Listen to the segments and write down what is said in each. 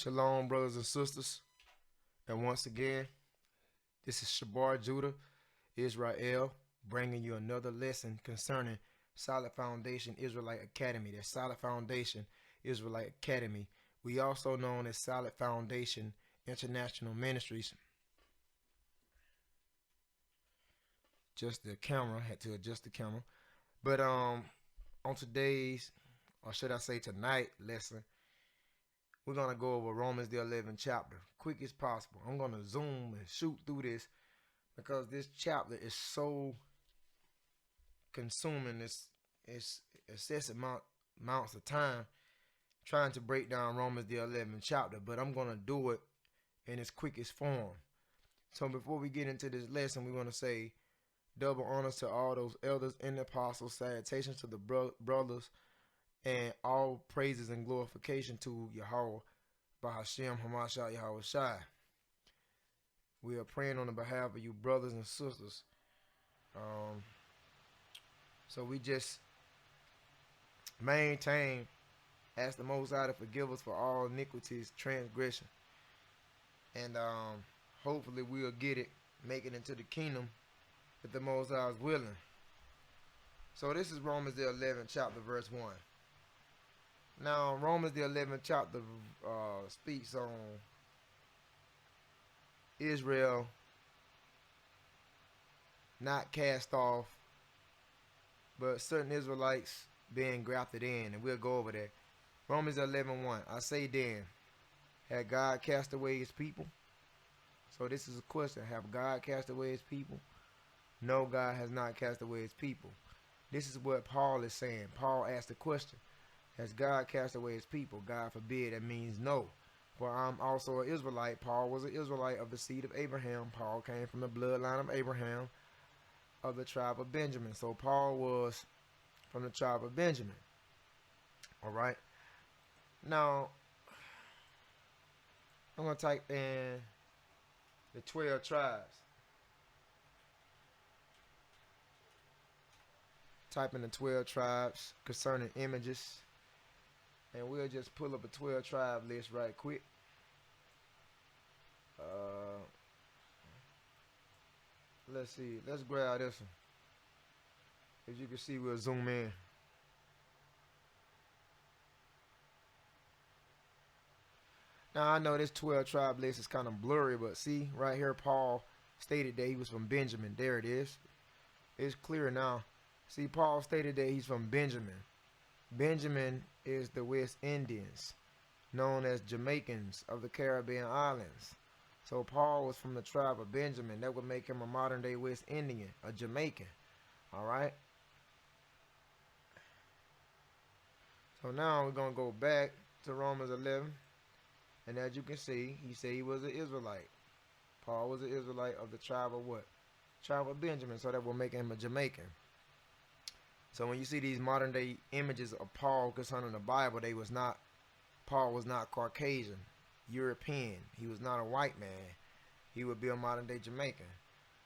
Shalom, brothers and sisters. And once again, this is Shabar Judah, Israel, bringing you another lesson concerning Solid Foundation Israelite Academy. That's Solid Foundation Israelite Academy. We also known as Solid Foundation International Ministries. Just the camera, had to adjust the camera. But on today's, or should I say tonight, lesson, we're going to go over Romans the 11th chapter, quick as possible. I'm going to zoom and shoot through this because this chapter is so consuming. It's excessive amounts of time trying to break down Romans the 11th chapter, but I'm going to do it in its quickest form. So before we get into this lesson, we're going to say double honors to all those elders and the apostles, salutations to the brothers, and all praises and glorification to Yahweh, Bahashem, Hamashiach, Yahweh Shai. We are praying on the behalf of you brothers and sisters. So we just maintain, ask the Most High to forgive us for all iniquities, transgression. And hopefully we'll get it, make it into the kingdom if the Most High is willing. So this is Romans the 11th chapter, verse 1. Now, Romans the 11th chapter speaks on Israel not cast off, but certain Israelites being grafted in, and we'll go over that. Romans 11:1. I say then, had God cast away his people? So this is a question. Have God cast away his people? No, God has not cast away his people. This is what Paul is saying. Paul asked the question. Has God cast away his people? God forbid. That means no. For I'm also an Israelite. Paul was an Israelite of the seed of Abraham. Paul came from the bloodline of Abraham of the tribe of Benjamin. So Paul was from the tribe of Benjamin. All right. Now, I'm going to type in the 12 tribes. Type in the 12 tribes concerning images. And we'll just pull up a 12 tribe list right quick. Let's see. Let's grab this one. As you can see, we'll zoom in. Now, I know this 12 tribe list is kind of blurry, but see, right here, Paul stated that he was from Benjamin. There it is. It's clear now. See, Paul stated that he's from Benjamin. Benjamin is the West Indians, known as Jamaicans of the Caribbean islands. So Paul was from the tribe of Benjamin. That would make him a modern day West Indian, a Jamaican. All right. So now we're going to go back to Romans 11. And as you can see, he said he was an Israelite. Paul was an Israelite of the tribe of what? Tribe of Benjamin. So that will make him a Jamaican. So when you see these modern day images of Paul concerning the Bible, Paul was not Caucasian, European. He was not a white man. He would be a modern day Jamaican.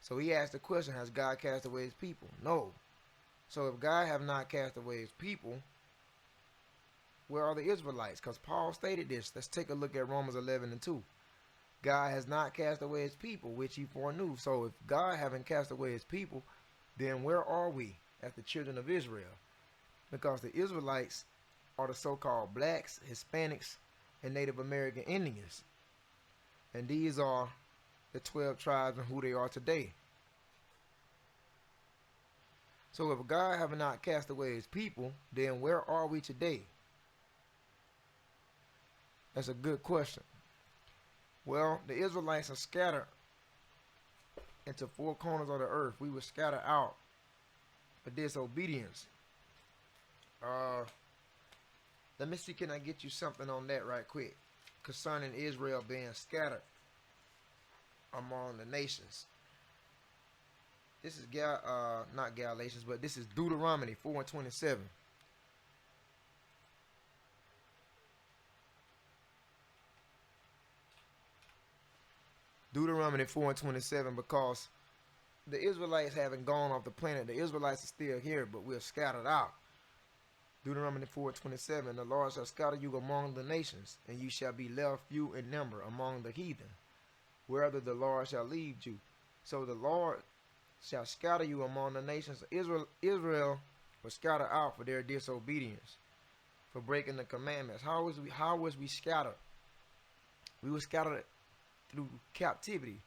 So he asked the question, has God cast away his people? No. So if God have not cast away his people, where are the Israelites? Because Paul stated this. Let's take a look at Romans 11:2. God has not cast away his people, which he foreknew. So if God haven't cast away his people, then where are we as the children of Israel? Because the Israelites are the so-called blacks, Hispanics, and Native American Indians. And these are the 12 tribes and who they are today. So if God have not cast away his people, then where are we today? That's a good question. Well, the Israelites are scattered into 4 corners of the earth. We were scattered out for disobedience. Let me see, can I get you something on that right quick concerning Israel being scattered among the nations. This is not Galatians, but this is Deuteronomy 4:27. Deuteronomy 4:27, because the Israelites haven't gone off the planet. The Israelites are still here, but we're scattered out. Deuteronomy 4:27, the Lord shall scatter you among the nations, and you shall be left few in number among the heathen, wherever the Lord shall lead you. So the Lord shall scatter you among the nations. Israel was scattered out for their disobedience, for breaking the commandments. How was we scattered? We were scattered through captivity,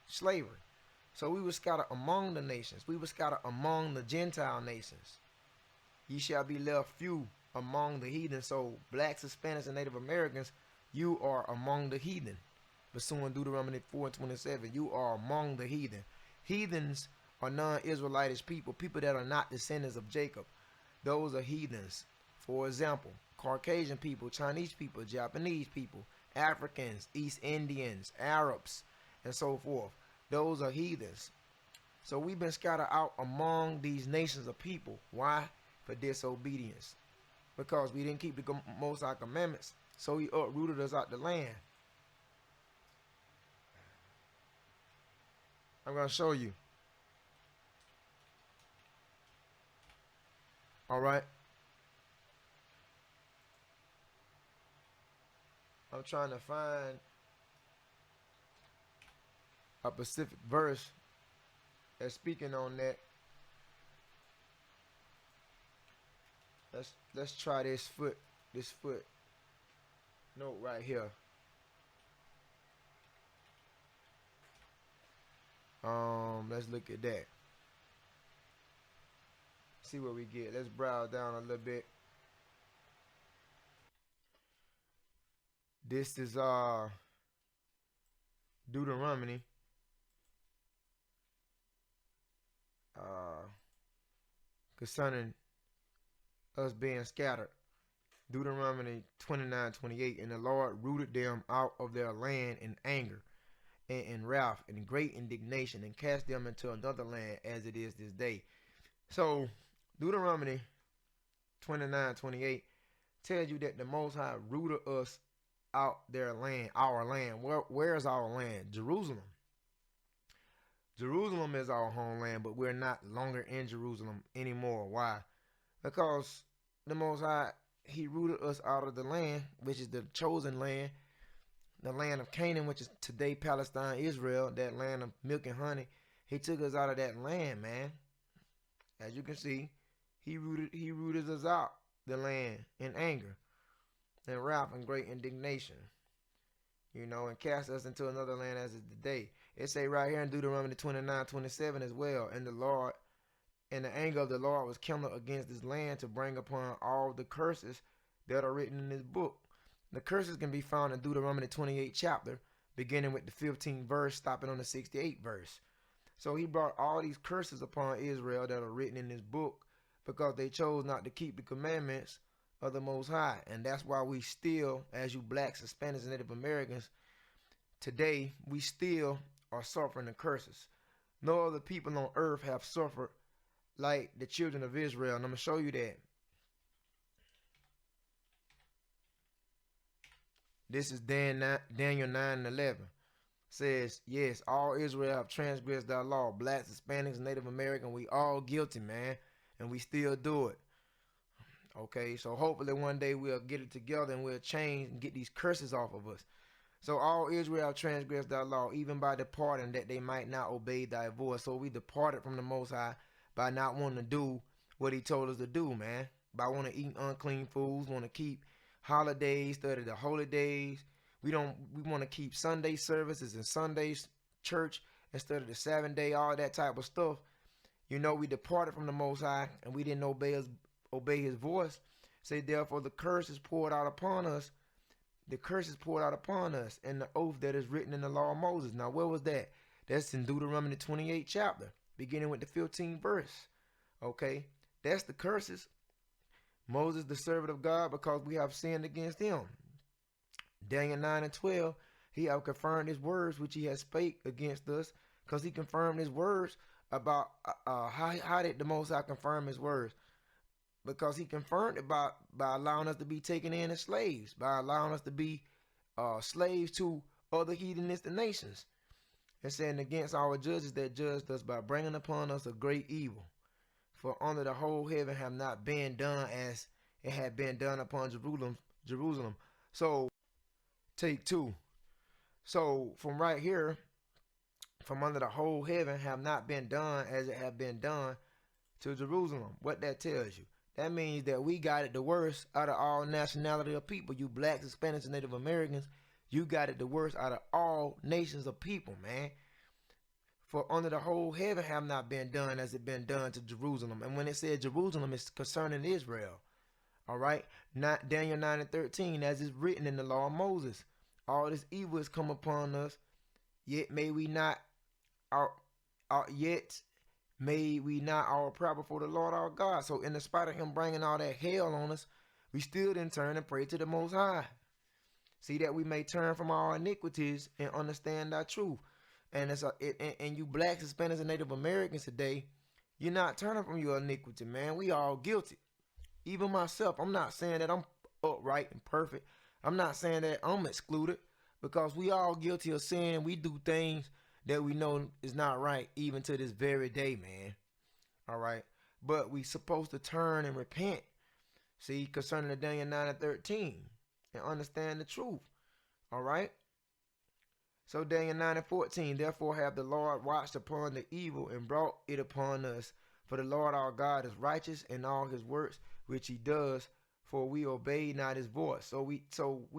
slavery. So we were scattered among the nations. We were scattered among the Gentile nations. Ye shall be left few among the heathen. So blacks, Hispanics, and Native Americans, you are among the heathen. Pursuing Deuteronomy 4:27, you are among the heathen. Heathens are non-Israelitish people, people that are not descendants of Jacob. Those are heathens. For example, Caucasian people, Chinese people, Japanese people, Africans, East Indians, Arabs, and so forth. Those are heathens. So we've been scattered out among these nations of people. Why? For disobedience. Because we didn't keep the Most High commandments. So he uprooted us out the land. I'm going to show you. All right. I'm trying to find a specific verse that's speaking on that. Let's try this foot note right here. Let's look at that. See what we get. Let's browse down a little bit. This is Deuteronomy concerning us being scattered. Deuteronomy 29:28, and the Lord rooted them out of their land in anger and in wrath and great indignation, and cast them into another land as it is this day. So Deuteronomy 29:28 tells you that the Most High rooted us out their land, our land. Where's our land? Jerusalem. Jerusalem is our homeland, but we're not longer in Jerusalem anymore. Why? Because the Most High, he rooted us out of the land, which is the chosen land, the land of Canaan, which is today Palestine, Israel, that land of milk and honey. He took us out of that land, man. As you can see, he rooted us out the land in anger and wrath and great indignation, and cast us into another land as is today. It say right here in Deuteronomy 29:27 as well, and the anger of the Lord was kindled against this land to bring upon all the curses that are written in this book. The curses can be found in Deuteronomy 28 chapter, beginning with the 15th verse, stopping on the 68th verse. So he brought all these curses upon Israel that are written in this book because they chose not to keep the commandments of the Most High. And that's why we still, as you blacks, Hispanics, and Native Americans, today we still are suffering the curses. No other people on earth have suffered like the children of Israel. And I'm going to show you that. This is Daniel 9:11. Says, yes, all Israel have transgressed thy law. Blacks, Hispanics, Native American, we all guilty, man. And we still do it. Okay, so hopefully one day we'll get it together and we'll change and get these curses off of us. So all Israel transgressed thy law, even by departing, that they might not obey thy voice. So we departed from the Most High by not wanting to do what he told us to do, man. By wanting to eat unclean foods, want to keep holidays, study the holy days. We want to keep Sunday services and Sundays church instead of the 7-day, all that type of stuff. We departed from the Most High and we didn't obey his voice. Say, therefore, the curse is poured out upon us. The curse is poured out upon us, and the oath that is written in the law of Moses. Now, where was that? That's in Deuteronomy 28 chapter, beginning with the 15th verse. Okay, that's the curses. Moses, the servant of God, because we have sinned against him. Daniel 9:12, he have confirmed his words which he has spake against us, because he confirmed his words about how did the Most High confirm his words? Because he confirmed it by allowing us to be taken in as slaves, by allowing us to be slaves to other heathenistic nations, and saying against our judges that judged us by bringing upon us a great evil. For under the whole heaven have not been done as it had been done upon Jerusalem. So take two. So from right here, from under the whole heaven have not been done as it have been done to Jerusalem. What that tells you? That means that we got it the worst out of all nationality of people. You blacks, Hispanics, and Native Americans, you got it the worst out of all nations of people, man. For under the whole heaven have not been done as it been done to Jerusalem. And when it said Jerusalem, it's concerning Israel. All right. Not Daniel 9 and 13, as is written in the law of Moses. All this evil has come upon us, yet may we not yet may we not all proud before the Lord our God. So in the spite of him bringing all that hell on us, we still didn't turn and pray to the Most High. See that we may turn from our iniquities and understand our truth. And and you blacks, Hispanics, and Native Americans today, you're not turning from your iniquity, man. We all guilty. Even myself, I'm not saying that I'm upright and perfect. I'm not saying that I'm excluded, because we all guilty of sin. We do things that we know is not right even to this very day, man. All right. But we supposed to turn and repent. See, concerning the Daniel 9 and 13, and understand the truth. All right. So Daniel 9 and 14, therefore have the Lord watched upon the evil and brought it upon us. For the Lord our God is righteous in all his works which he does, for we obey not his voice. So we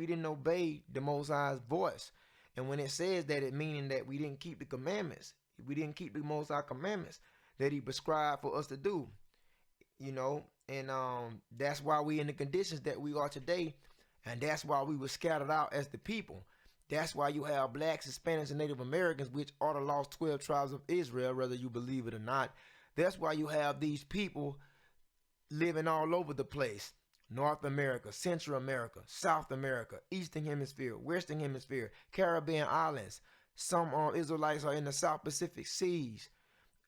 didn't obey the Most High's voice. And when it says that, it meaning that we didn't keep the commandments. We didn't keep the Most High commandments that he prescribed for us to do. You know, and that's why we in the conditions that we are today. And that's why we were scattered out as the people. That's why you have blacks, Hispanics, and Native Americans, which are the lost 12 tribes of Israel, whether you believe it or not. That's why you have these people living all over the place. North America, Central America, South America, Eastern Hemisphere, Western Hemisphere, Caribbean islands. Some Israelites are in the South Pacific Seas,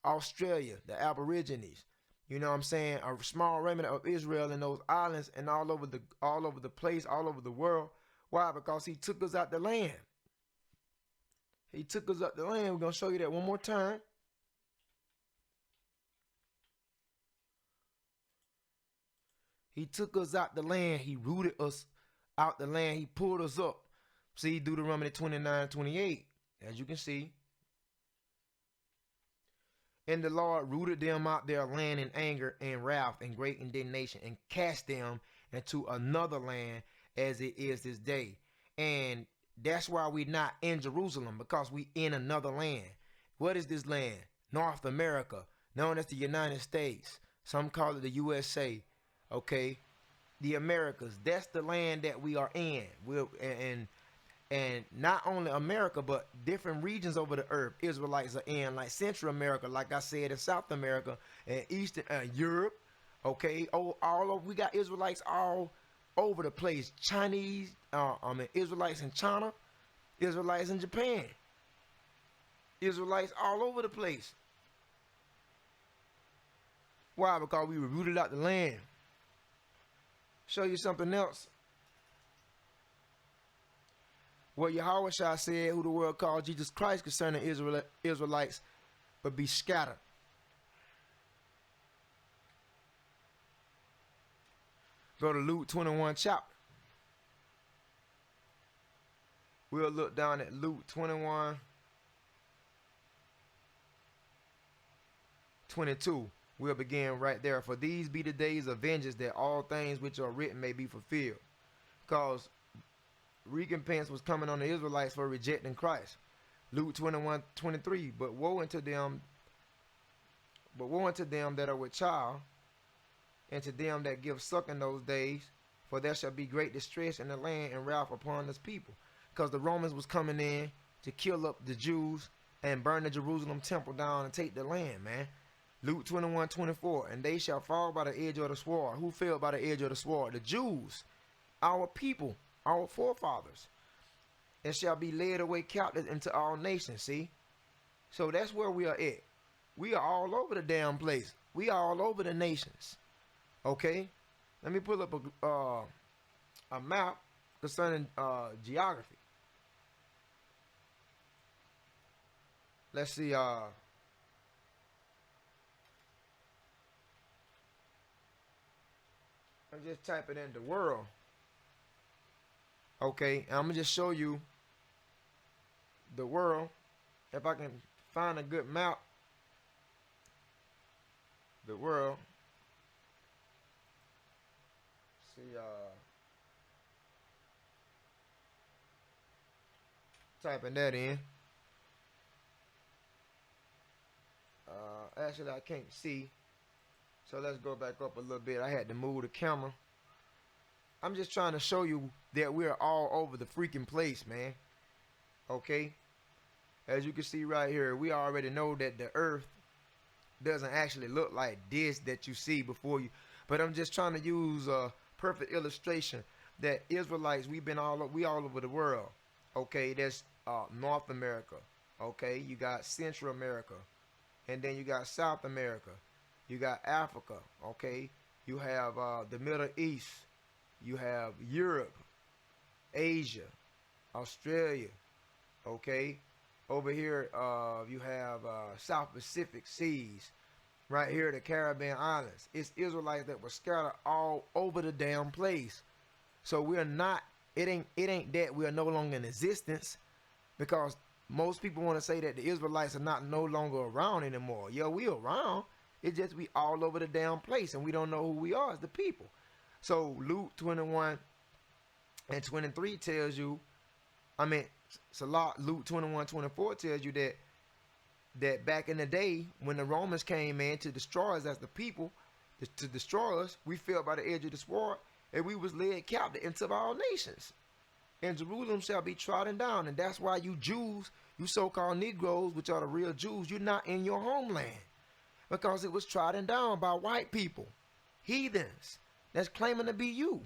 Australia, the Aborigines. You know what I'm saying? A small remnant of Israel in those islands and all over the place, all over the world. Why? Because he took us out the land. He took us out the land. We're going to show you that one more time. He took us out the land. He rooted us out the land. He pulled us up. See, Deuteronomy 29:28, as you can see. And the Lord rooted them out their land in anger and wrath and great indignation, and cast them into another land as it is this day. And that's why we're not in Jerusalem, because we in another land. What is this land? North America, known as the United States. Some call it the USA. Okay, the Americas. That's the land that we are in. And not only America, but different regions over the earth, Israelites are in, like Central America, like I said, in South America, and Eastern Europe. Okay, all over. We got Israelites all over the place. Chinese, Israelites in China, Israelites in Japan, Israelites all over the place. Why? Because we were rooted out the land. Show you something else. What Yahweh said, who the world called Jesus Christ, concerning Israelites, but be scattered. Go to Luke 21 chapter. We'll look down at Luke 21:22. We'll begin right there. For these be the days of vengeance, that all things which are written may be fulfilled. Because recompense was coming on the Israelites for rejecting Christ. Luke 21:23. But woe unto them that are with child, and to them that give suck in those days, for there shall be great distress in the land and wrath upon this people. Because the Romans was coming in to kill up the Jews and burn the Jerusalem temple down and take the land, man. Luke 21:24. And they shall fall by the edge of the sword. Who fell by the edge of the sword? The Jews, our people, our forefathers. And shall be led away captive into all nations. See? So that's where we are at. We are all over the damn place. We are all over the nations. Okay? Let me pull up a map concerning geography. Let's see. Let I'm just typing in the world. Okay, and I'm gonna just show you the world. If I can find a good map, the world. See, typing that in. Actually, I can't see. So let's go back up a little bit. I had to move the camera. I'm just trying to show you that we're all over the freaking place, man. Okay? As you can see right here, we already know that the earth doesn't actually look like this that you see before you. But I'm just trying to use a perfect illustration that Israelites, we all over the world. Okay, that's North America. Okay, you got Central America, and then you got South America. You got Africa. Okay, you have the Middle East. You have Europe, Asia, Australia. Okay, over here you have South Pacific Seas. Right here, the Caribbean Islands. It's Israelites that were scattered all over the damn place. So we're not. It ain't that we are no longer in existence, because most people want to say that the Israelites are not no longer around anymore. Yeah, we around. It's just we all over the damn place, and we don't know who we are as the people. So Luke 21 and 23 tells you, Luke 21:24 tells you that back in the day when the Romans came in to destroy us as the people, to destroy us, we fell by the edge of the sword, and we was led captive into all nations. And Jerusalem shall be trodden down. And that's why you Jews, you so-called Negroes, which are the real Jews, you're not in your homeland. Because it was trodden down by white people, heathens, that's claiming to be you.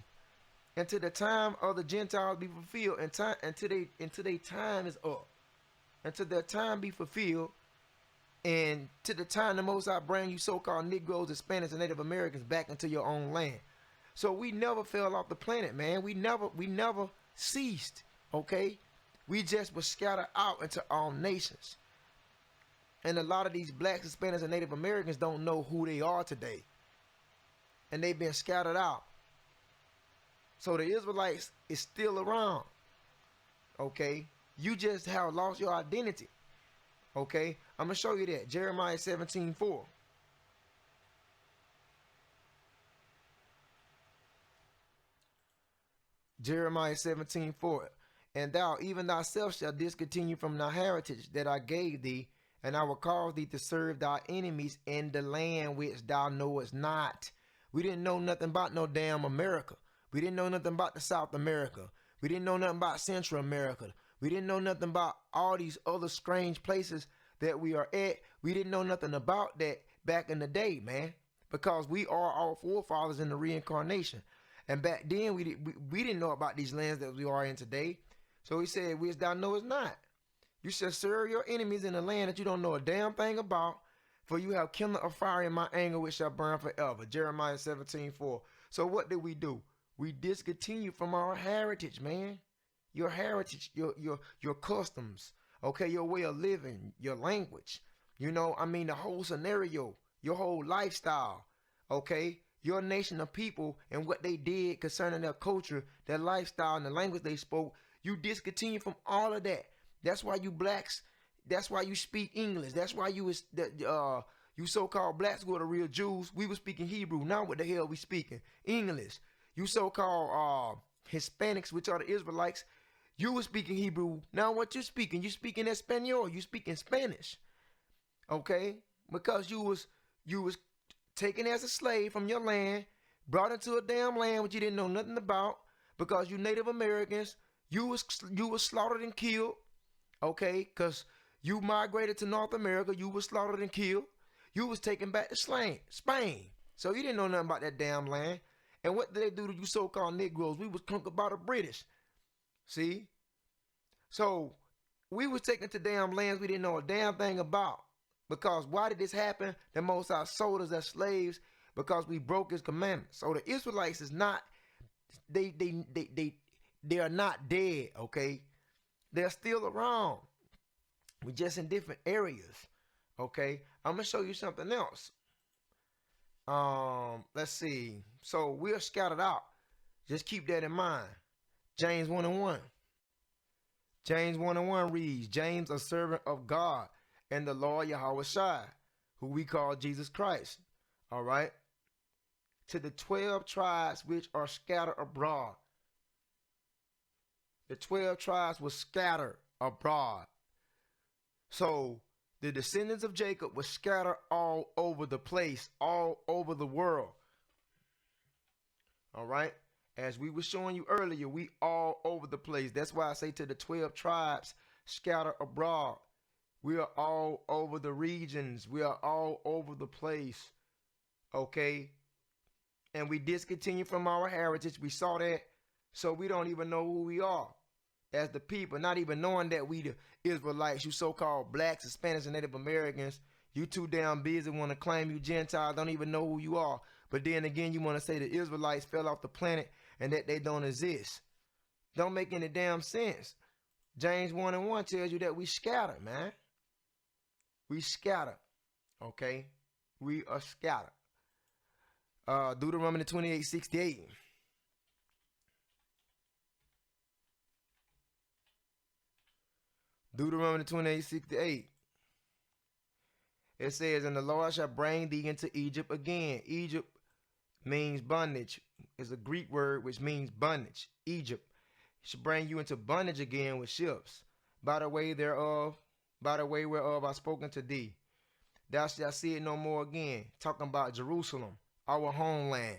Until the time of the Gentiles be fulfilled, until their time is up. Until their time be fulfilled, and to the time the Most High bring you so-called Negroes, Hispanics, and Native Americans back into your own land. So we never fell off the planet, man. We never ceased, okay? We just were scattered out into all nations. And a lot of these blacks, Hispanics, and Native Americans don't know who they are today. And they've been scattered out. So the Israelites is still around, okay? You just have lost your identity, okay? I'm going to show you that. Jeremiah 17:4. Jeremiah 17:4. And thou, even thyself, shalt discontinue from thy heritage that I gave thee, and I will cause thee to serve thy enemies in the land which thou knowest not. We didn't know nothing about no damn America. We didn't know nothing about the South America. We didn't know nothing about Central America. We didn't know nothing about all these other strange places that we are at. We didn't know nothing about that back in the day, man, because we are our forefathers in the reincarnation. And back then, we didn't know about these lands that we are in today. So he said, which thou knowest not. You shall serve your enemies in a land that you don't know a damn thing about, for you have kindled a fire in my anger which shall burn forever. Jeremiah 17:4. So what did we do? We discontinued from our heritage, man. Your heritage, your customs, okay, your way of living, your language. The whole scenario, your whole lifestyle, okay? Your nation of people and what they did concerning their culture, their lifestyle, and the language they spoke. You discontinue from all of that. That's why you blacks, that's why you speak English. That's why you so-called blacks who are the real Jews, we were speaking Hebrew. Now what the hell we speaking? English. You so-called Hispanics, which are the Israelites, you were speaking Hebrew. Now what you speaking? You speaking Espanol. You speaking Spanish. Okay? Because you was taken as a slave from your land, brought into a damn land which you didn't know nothing about, because you Native Americans, you was slaughtered and killed, okay? Because you migrated to North America, you was slaughtered and killed. You was taken back to Spain. So you didn't know nothing about that damn land. And what did they do to you so-called Negroes? We was conquered by the British. See? So we was taken to damn lands we didn't know a damn thing about. Because why did this happen? The Most High sold us as slaves because we broke his commandments. So the Israelites is not, they are not dead, okay? They're still around. We're just in different areas, okay? I'm going to show you something else. Let's see. So we're scattered out. Just keep that in mind. James 1 and 1. James 1 and 1 reads, James, a servant of God and the Lord Yahweh Shai, who we call Jesus Christ. All right. To the 12 tribes which are scattered abroad. The 12 tribes were scattered abroad. So the descendants of Jacob were scattered all over the place, all over the world. All right. As we were showing you earlier, we all over the place. That's why I say to the 12 tribes scattered abroad. We are all over the regions. We are all over the place. Okay. And we discontinue from our heritage. We saw that. So we don't even know who we are as the people, not even knowing that we the Israelites, you so-called blacks, Hispanics, and Native Americans. You too damn busy want to claim you Gentiles, don't even know who you are. But then again, you want to say the Israelites fell off the planet and that they don't exist. Don't make any damn sense. James 1 and 1 tells you that we scattered, man. We scattered. Okay? We are scattered. Deuteronomy 28:68. Deuteronomy 28:68. It says, and the Lord shall bring thee into Egypt again. Egypt means bondage. It's a Greek word which means bondage. Egypt. He shall bring you into bondage again with ships. By the way whereof I spoken to thee. Thou shalt see it no more again. Talking about Jerusalem, our homeland.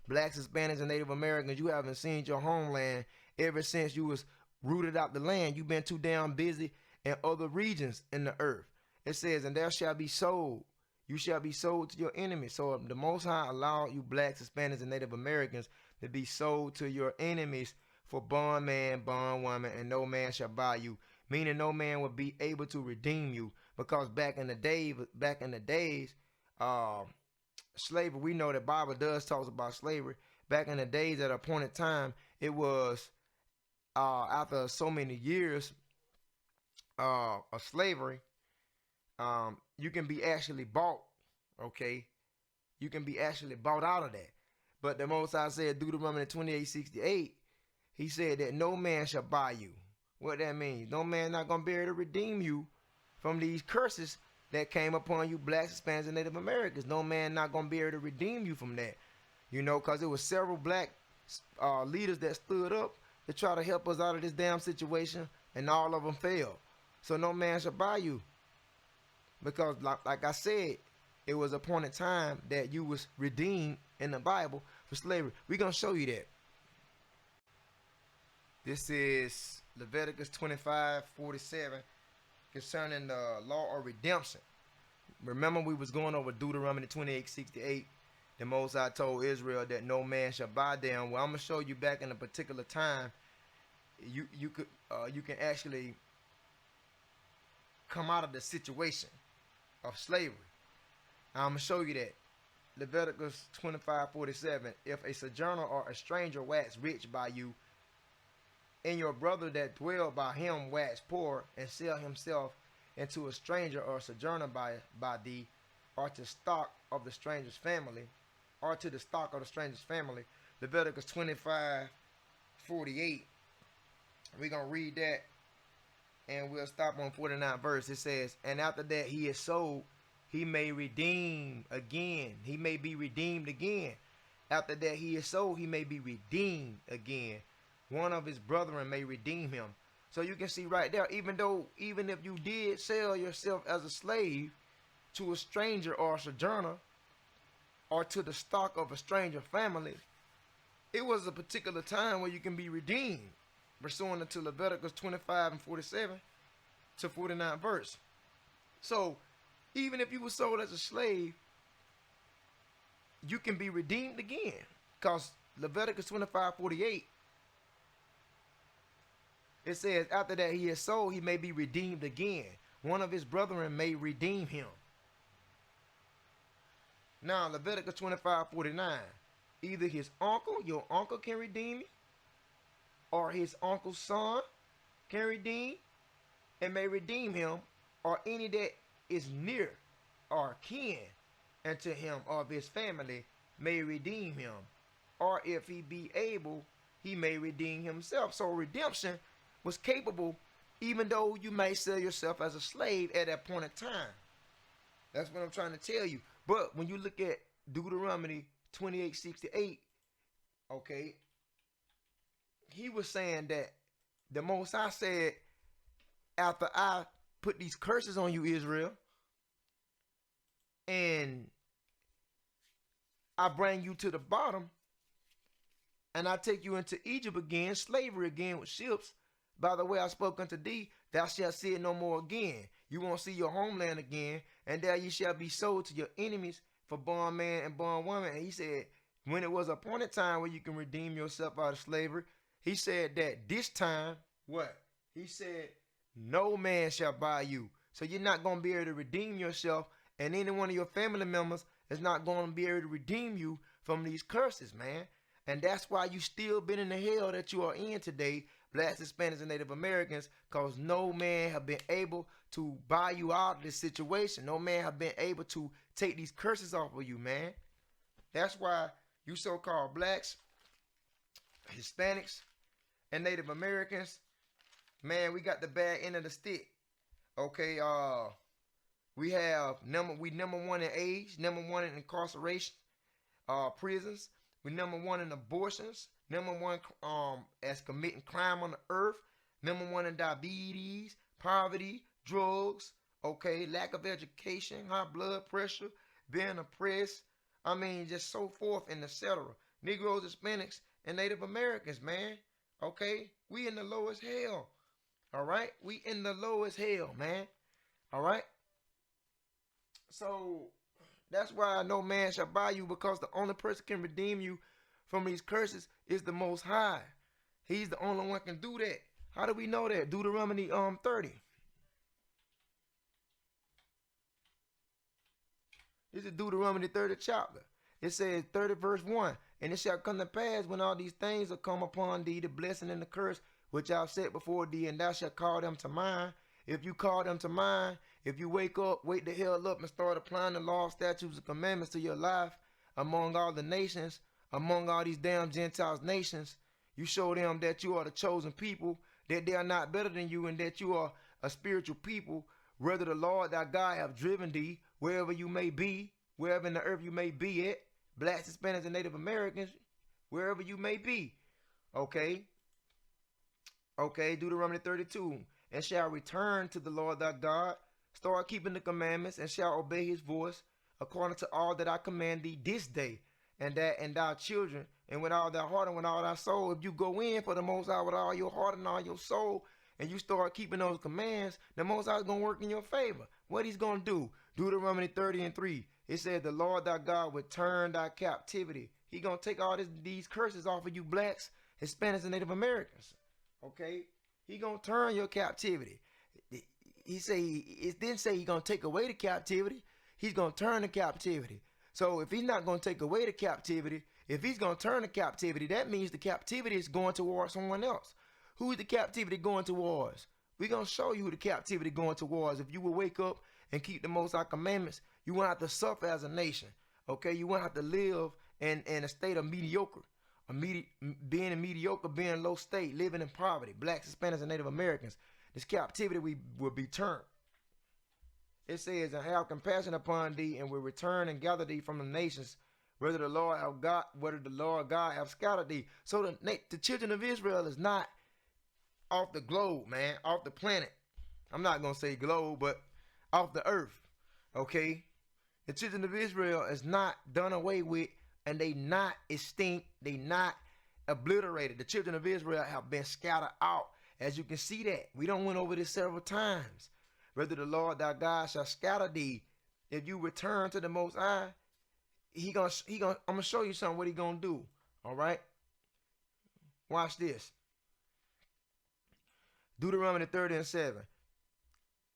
Blacks, Hispanics, and Native Americans, you haven't seen your homeland ever since you was rooted out the land. You've been too damn busy in other regions in the earth. It says, and there shall be sold. You shall be sold to your enemies. So the Most High allowed you blacks, Hispanics, and Native Americans to be sold to your enemies for bondman, bondwoman, and no man shall buy you. Meaning no man will be able to redeem you. Because back in the days, slavery, we know the Bible does talk about slavery. Back in the days at a appointed time, it was after so many years of slavery, you can be actually bought, okay? You can be actually bought out of that. But the Most High said, Deuteronomy 28:68, he said that no man shall buy you. What that means? No man not going to be able to redeem you from these curses that came upon you blacks, Hispanics, and Native Americans. No man not going to be able to redeem you from that. You know, because there was several black leaders that stood up to try to help us out of this damn situation, and all of them failed. So no man shall buy you. Because like I said, it was appointed time that you was redeemed in the Bible for slavery. We're going to show you that. This is Leviticus 25:47 concerning the law of redemption. Remember we was going over Deuteronomy 28:68. The Most High told Israel that no man shall buy them. Well, I'm going to show you back in a particular time. You can actually come out of the situation of slavery. I'm going to show you that. Leviticus 25:47. If a sojourner or a stranger wax rich by you, and your brother that dwell by him wax poor, and sell himself into a stranger or a sojourner by thee, or to stock of the stranger's family, or to the stock of the stranger's family. Leviticus 25:48. We're going to read that, and we'll stop on 49 verse. It says, and after that he is sold, he may redeem again. He may be redeemed again. After that he is sold, he may be redeemed again. One of his brethren may redeem him. So you can see right there, even if you did sell yourself as a slave to a stranger or a sojourner, or to the stock of a stranger family, it was a particular time where you can be redeemed, pursuant to Leviticus 25:47 to 49 verse. So even if you were sold as a slave, you can be redeemed again. Because Leviticus 25:48, it says, after that he is sold, he may be redeemed again. One of his brethren may redeem him. Now, Leviticus 25:49, either his uncle, your uncle can redeem him, or his uncle's son can redeem and may redeem him, or any that is near or kin and to him of his family may redeem him, or if he be able, he may redeem himself. So redemption was capable, even though you may sell yourself as a slave at that point in time. That's what I'm trying to tell you. But when you look at Deuteronomy 28:68, okay, he was saying that the Most High said, after I put these curses on you, Israel, and I bring you to the bottom, and I take you into Egypt again, slavery again with ships. By the way, I spoke unto thee, thou shalt see it no more again. You won't see your homeland again, and there you shall be sold to your enemies for bondman and bondwoman. And he said, when it was appointed time where you can redeem yourself out of slavery, he said that this time, what? He said, no man shall buy you. So you're not going to be able to redeem yourself, and any one of your family members is not going to be able to redeem you from these curses, man. And that's why you still been in the hell that you are in today, blacks, Hispanics, and Native Americans, because no man have been able to buy you out of this situation. No man have been able to take these curses off of you, man. That's why you so-called blacks, Hispanics, and Native Americans, man, we got the bad end of the stick. Okay, we have number one in age, number one in incarceration, prisons. We number one in abortions, number one as committing crime on the earth, number one in diabetes, poverty, drugs, okay, lack of education, high blood pressure, being oppressed, I mean, just so forth and etc. Negroes, Hispanics, and Native Americans, man, okay, we in the lowest hell, all right, we in the lowest hell, man, all right, so that's why no man shall buy you, because the only person can redeem you from these curses is the Most High. He's the only one can do that. How do we know that? Deuteronomy 30. This is Deuteronomy 30 chapter. It says 30 verse 1. And it shall come to pass when all these things are come upon thee, the blessing and the curse which I've set before thee, and thou shalt call them to mind. If you call them to mind, if you wake the hell up and start applying the law, statutes, and commandments to your life among all the nations, among all these damn Gentiles nations, you show them that you are the chosen people, that they are not better than you, and that you are a spiritual people, whether the Lord thy God have driven thee, wherever you may be, wherever in the earth you may be at, blacks, Hispanics, and Native Americans, wherever you may be. Okay? Okay, Deuteronomy 32. And shall return to the Lord thy God, start keeping the commandments, and shall obey his voice, according to all that I command thee this day, and thy children, and with all thy heart and with all thy soul. If you go in for the Most High with all your heart and all your soul, and you start keeping those commands, the Most High is going to work in your favor. What he's going to do? Deuteronomy 30:3. It says, the Lord thy God will turn thy captivity. He going to take all these curses off of you blacks, Hispanics, and Native Americans. Okay? He going to turn your captivity. It didn't say he going to take away the captivity. He's going to turn the captivity. So if he's not going to take away the captivity, if he's going to turn the captivity, that means the captivity is going towards someone else. Who is the captivity going towards? We're going to show you who the captivity going towards. If you will wake up and keep the Most High commandments, you won't have to suffer as a nation. Okay? You won't have to live in a state of mediocre. Being a mediocre, being low state, living in poverty, blacks, Hispanics, and Native Americans. This captivity will be turned. It says, and have compassion upon thee, and will return and gather thee from the nations, whether the Lord God have scattered thee. So the children of Israel is not off the globe, man, off the planet. I'm not gonna say globe, but off the earth. Okay, the children of Israel is not done away with, and they not extinct, they not obliterated. The children of Israel have been scattered out. As you can see that. We done went over this several times. Whether the Lord thy God shall scatter thee, if you return to the Most High, I'm gonna show you something what he gonna do. All right? Watch this. Deuteronomy 30:7.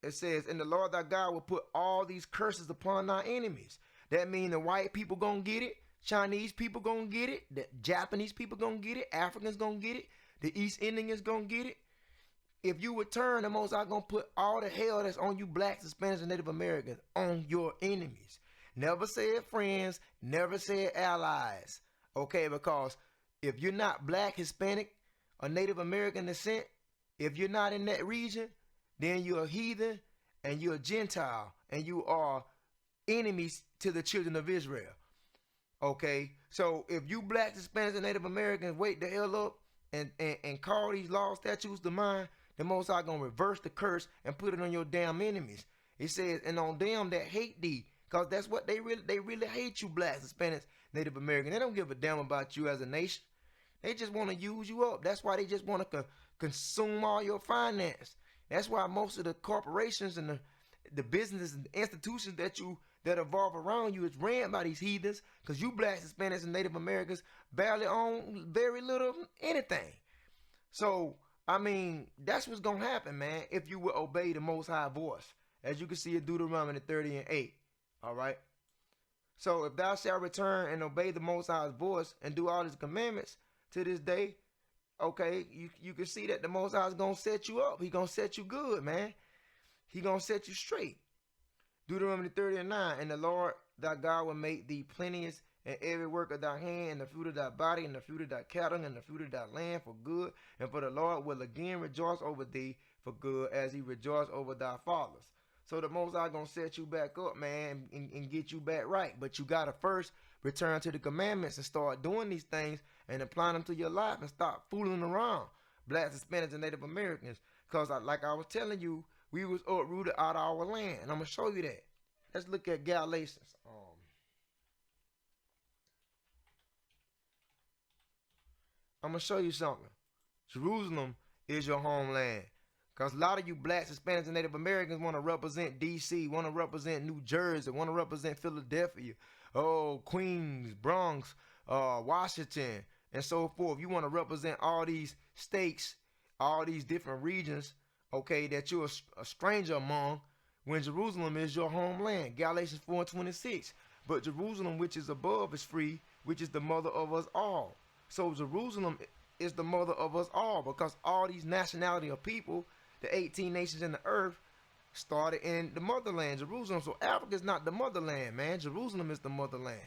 It says, and the Lord thy God will put all these curses upon thy enemies. That means the white people gonna get it, Chinese people gonna get it, the Japanese people gonna get it, Africans gonna get it, the East Indians gonna get it. If you return, the Most High gonna put all the hell that's on you blacks, Hispanics, and Native Americans on your enemies. Never said friends, never said allies. Okay, because if you're not black, Hispanic, or Native American descent, if you're not in that region, then you're a heathen and you're a Gentile and you are enemies to the children of Israel. Okay, so if you blacks, Hispanics, and Native Americans wake the hell up and call these laws, statutes to mind, the Most High gonna reverse the curse and put it on your damn enemies. It says, and on them that hate thee, cause that's what they really hate you, blacks, Hispanics, Native Americans. They don't give a damn about you as a nation. They just want to use you up. That's why they just want to consume all your finance. That's why most of the corporations and the business and the institutions that evolve around you is ran by these heathens, because you blacks, Hispanics, and Native Americans barely own very little anything. So, I mean, that's what's going to happen, man, if you will obey the Most High voice. As you can see in Deuteronomy 30:8. All right? So, if thou shalt return and obey the Most High's voice and do all his commandments to this day, okay, you can see that the Most High is going to set you up. He going to set you good, man. He going to set you straight. Deuteronomy 30:9, and the Lord thy God will make thee plenteous in every work of thy hand, and the fruit of thy body, and the fruit of thy cattle, and the fruit of thy land for good. And for the Lord will again rejoice over thee for good, as he rejoiced over thy fathers. So the Most High gonna set you back up, man, and get you back right. But you gotta first return to the commandments and start doing these things and applying them to your life and stop fooling around, blacks, Hispanics, and Native Americans. Because like I was telling you, we was uprooted out of our land. And I'm going to show you that. Let's look at Galatians. I'm going to show you something. Jerusalem is your homeland. Because a lot of you blacks, Hispanics, and Native Americans want to represent D.C., want to represent New Jersey, want to represent Philadelphia, Queens, Bronx, Washington, and so forth. You want to represent all these states, all these different regions, okay, that you're a stranger among, when Jerusalem is your homeland. Galatians 4:26. But Jerusalem, which is above, is free, which is the mother of us all. So Jerusalem is the mother of us all, because all these nationality of people, the 18 nations in the earth, started in the motherland, Jerusalem. So Africa is not the motherland, man. Jerusalem is the motherland.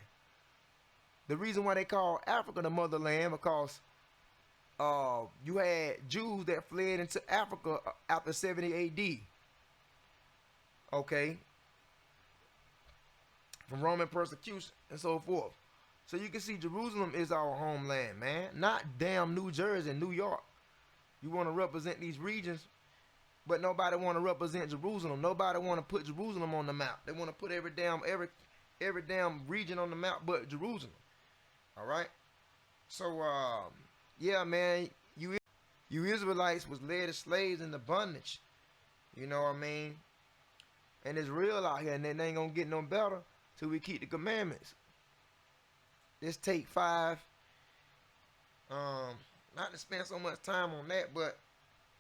The reason why they call Africa the motherland, because you had Jews that fled into Africa after 70 AD. Okay. From Roman persecution and so forth. So you can see Jerusalem is our homeland, man. Not damn New Jersey and New York. You want to represent these regions, but nobody want to represent Jerusalem. Nobody want to put Jerusalem on the map. They want to put every damn region on the map but Jerusalem. All right. So yeah, man, you Israelites was led as slaves into bondage. You know what I mean? And it's real out here, and it ain't gonna get no better till we keep the commandments. Let's take 5. Not to spend so much time on that, but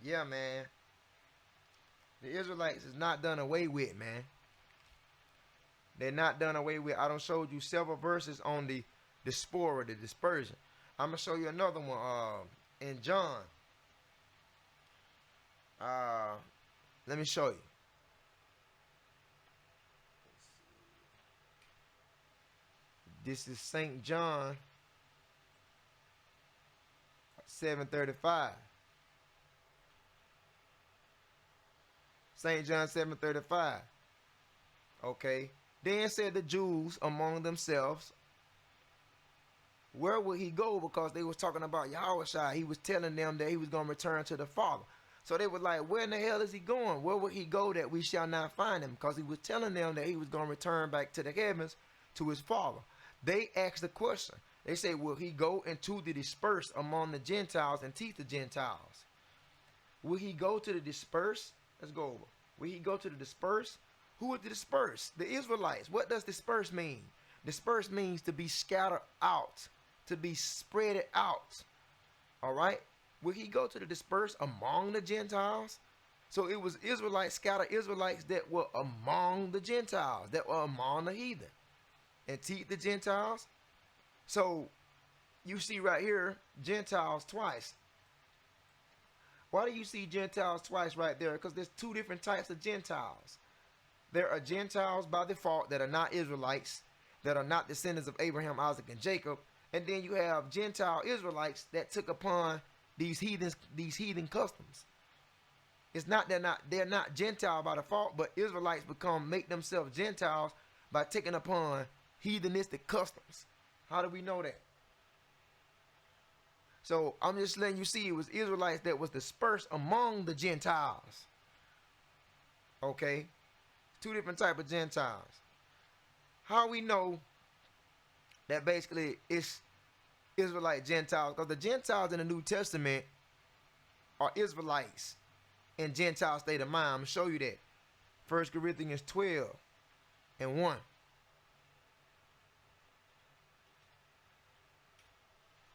yeah, man, the Israelites is not done away with, man. They're not done away with. I done showed you several verses on the diaspora, the dispersion. I'm gonna show you another one. In John. Let me show you. This is St. John 7:35. St. John 7:35. Okay. Then said the Jews among themselves, where would he go? Because they was talking about Yahushua. He was telling them that he was going to return to the Father. So they were like, where in the hell is he going? Where would he go that we shall not find him? Because he was telling them that he was going to return back to the heavens to his Father. They asked the question. They say, will he go into the dispersed among the Gentiles and teach the Gentiles? Will he go to the dispersed? Let's go over. Will he go to the dispersed? Who is the dispersed? The Israelites. What does dispersed mean? Dispersed means to be scattered out, to be spread out. All right? Will he go to the dispersed among the Gentiles? So it was Israelites, scattered Israelites that were among the Gentiles, that were among the heathen, and teach the Gentiles. So you see right here, Gentiles twice. Why do you see Gentiles twice right there? Because there's 2 different types of Gentiles. There are Gentiles by default that are not Israelites, that are not descendants of Abraham, Isaac, and Jacob. And then you have Gentile Israelites that took upon these heathen customs. It's not they're not Gentile by default, but Israelites make themselves Gentiles by taking upon heathenistic customs. How do we know that? So I'm just letting you see it was Israelites that was dispersed among the Gentiles. Okay? Two different type of Gentiles. How we know that basically it's Israelite Gentiles? Because the Gentiles in the New Testament are Israelites in Gentile state of mind. I'm going to show you that. 1 Corinthians 12 and 1.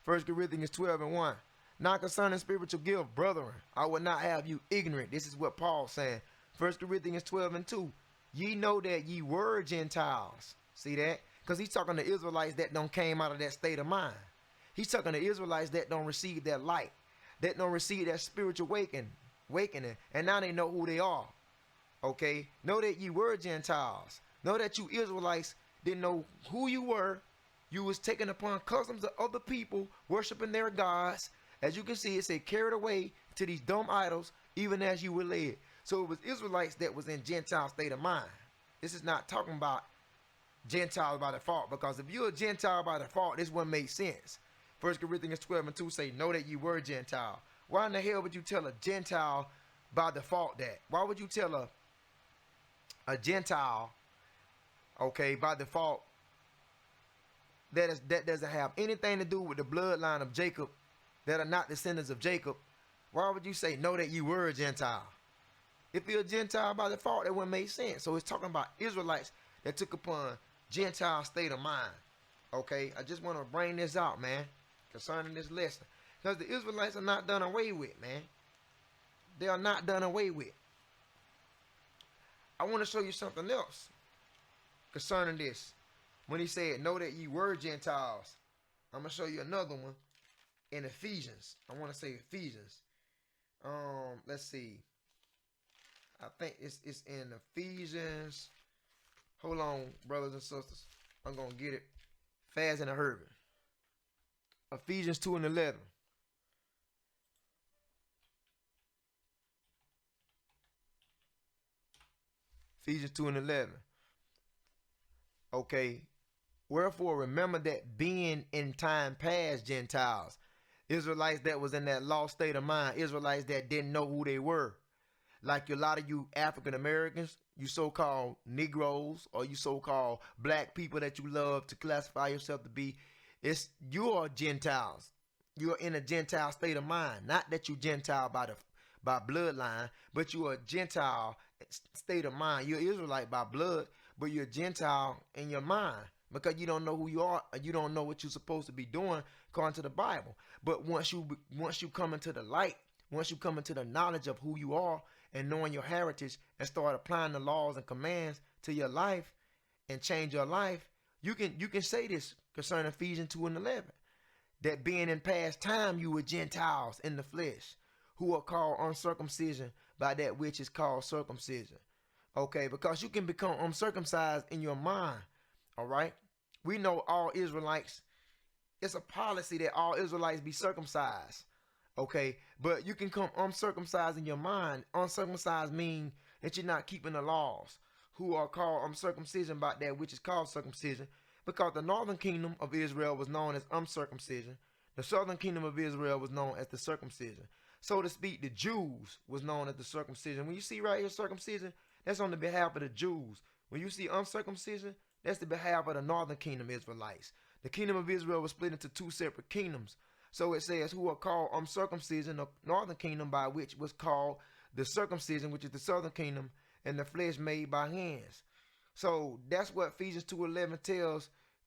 1 Corinthians 12 and 1. Now concerning spiritual gift, brethren, I would not have you ignorant. This is what Paul's saying. 1 Corinthians 12 and 2. Ye know that ye were Gentiles. See that? Because he's talking to Israelites that don't came out of that state of mind. He's talking to Israelites that don't receive that light, that don't receive that spiritual awakening, and now they know who they are. Okay? Know that ye were Gentiles. Know that you Israelites didn't know who you were. You was taken upon customs of other people, worshiping their gods. As you can see, it said carried away to these dumb idols, even as you were led. So it was Israelites that was in Gentile state of mind. This is not talking about Gentiles by default, because if you're a Gentile by default, this wouldn't make sense. 1 Corinthians 12 and 2 say, know that you were Gentile. Why in the hell would you tell a Gentile by default that? Why would you tell a Gentile, okay, by default, that doesn't have anything to do with the bloodline of Jacob, that are not descendants of Jacob? Why would you say, know that you were a Gentile? If you're a Gentile by default, that wouldn't make sense. So it's talking about Israelites that took upon Gentile state of mind. Okay, I just want to bring this out, man, concerning this lesson. Because the Israelites are not done away with, man. They are not done away with. I want to show you something else concerning this. When he said, know that ye were Gentiles, I'm going to show you another one in Ephesians. I want to say Ephesians. Let's see. I think it's in Ephesians. Hold on, brothers and sisters. I'm going to get it fast and a hurry. Ephesians 2 and 11. Ephesians 2 and 11. Okay. Wherefore remember that being in time past Gentiles, Israelites that was in that lost state of mind, Israelites that didn't know who they were. Like a lot of you African Americans, you so-called Negroes, or you so-called black people that you love to classify yourself to be, you are Gentiles. You're in a Gentile state of mind. Not that you Gentile by bloodline, but you are Gentile state of mind. You're Israelite by blood, but you're Gentile in your mind, because you don't know who you are, or you don't know what you're supposed to be doing according to the Bible. But once you come into the light, once you come into the knowledge of who you are and knowing your heritage, and start applying the laws and commands to your life and change your life, you can say this concerning Ephesians 2 and 11, that being in past time you were Gentiles in the flesh, who are called uncircumcision by that which is called circumcision. Okay, because you can become uncircumcised in your mind. All right, we know all Israelites, it's a policy that all Israelites be circumcised. Okay, but you can come uncircumcised in your mind. Uncircumcised mean that you're not keeping the laws, who are called uncircumcision by that which is called circumcision, because the northern kingdom of Israel was known as uncircumcision. The southern kingdom of Israel was known as the circumcision. So to speak, the Jews was known as the circumcision. When you see right here circumcision, that's on the behalf of the Jews. When you see uncircumcision, that's the behalf of the northern kingdom Israelites. The kingdom of Israel was split into two separate kingdoms. So it says, who are called uncircumcision, the northern kingdom, by which was called the circumcision, which is the southern kingdom, and the flesh made by hands. So that's what Ephesians 2:11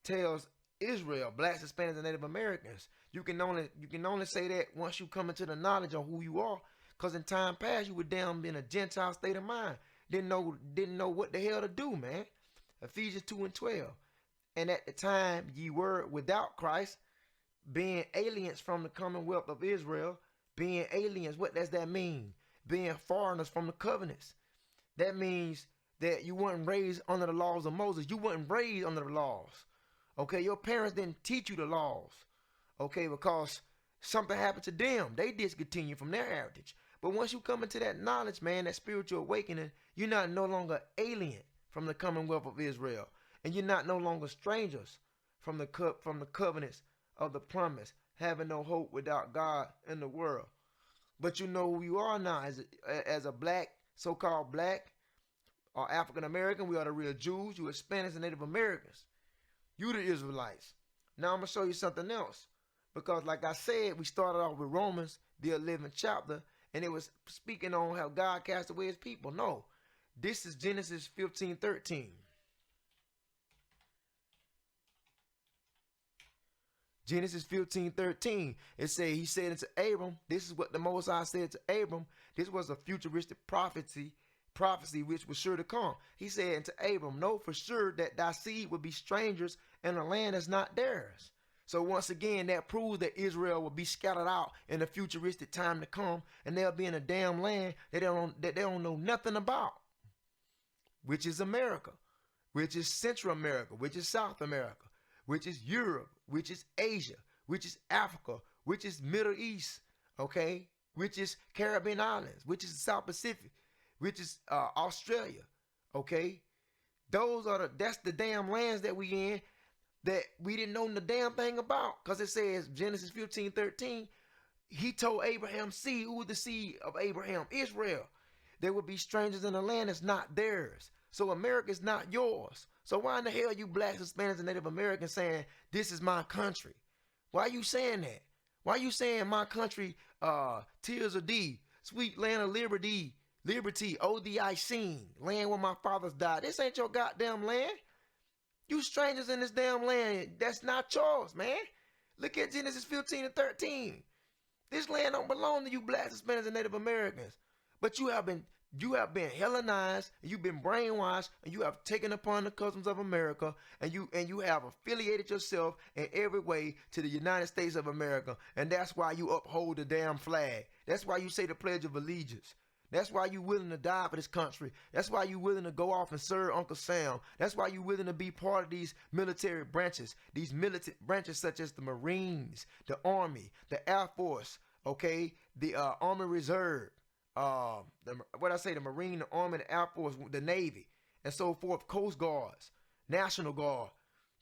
tells Israel, blacks, Hispanics, and Native Americans. You can only say that once you come into the knowledge of who you are, because in time past you were down in a Gentile state of mind, didn't know what the hell to do, man. Ephesians 2 and 12. And at the time ye were without Christ, being aliens from the commonwealth of Israel. Being aliens, what does that mean? Being foreigners from the covenants. That means that you weren't raised under the laws of Moses. You weren't raised under the laws. Okay, your parents didn't teach you the laws. Okay, because something happened to them. They discontinued from their heritage. But once you come into that knowledge, man, that spiritual awakening, you're not no longer alien from the commonwealth of Israel. And you're not no longer strangers from the covenants of the promise, having no hope without God in the world. But you know who you are now as a black, so-called black or African American. We are the real Jews. You Hispanics and Native Americans. You the Israelites. Now I'm going to show you something else. Because like I said, we started off with Romans, the 11th chapter, and it was speaking on how God cast away his people. No, this is Genesis 15:13. Genesis 15:13. It said, he said unto Abram, this is what the Most High said to Abram. This was a futuristic prophecy which was sure to come. He said unto Abram, know for sure that thy seed will be strangers in a land that's not theirs. So once again, that proves that Israel will be scattered out in a futuristic time to come, and they'll be in a damn land that they don't know nothing about, which is America, which is Central America, which is South America, which is Europe, which is Asia, which is Africa, which is Middle East, okay, which is Caribbean Islands, which is the South Pacific, which is Australia, okay. That's the damn lands that we in, that we didn't know the damn thing about. Because it says, Genesis 15:13, he told Abraham, see, who was the seed of Abraham? Israel. There would be strangers in the land that's not theirs. So America is not yours. So why in the hell you blacks, Hispanics, and Native Americans saying, this is my country? Why are you saying that? Why are you saying my country, tears of thee, sweet land of liberty, O.D.I. seen, land where my fathers died? This ain't your goddamn land. You strangers in this damn land. That's not yours, man. Look at Genesis 15:13. This land don't belong to you blacks, Hispanics, and Native Americans. But you have been Hellenized, and you've been brainwashed, and you have taken upon the customs of America, and you have affiliated yourself in every way to the United States of America. And that's why you uphold the damn flag. That's why you say the Pledge of Allegiance. That's why you willing to die for this country. That's why you willing to go off and serve Uncle Sam. That's why you willing to be part of these military branches. These military branches such as the Marines, the Army, the Air Force, okay, the Army Reserve, the Marine, the Army, the Air Force, the Navy, and so forth, Coast Guards, National Guard.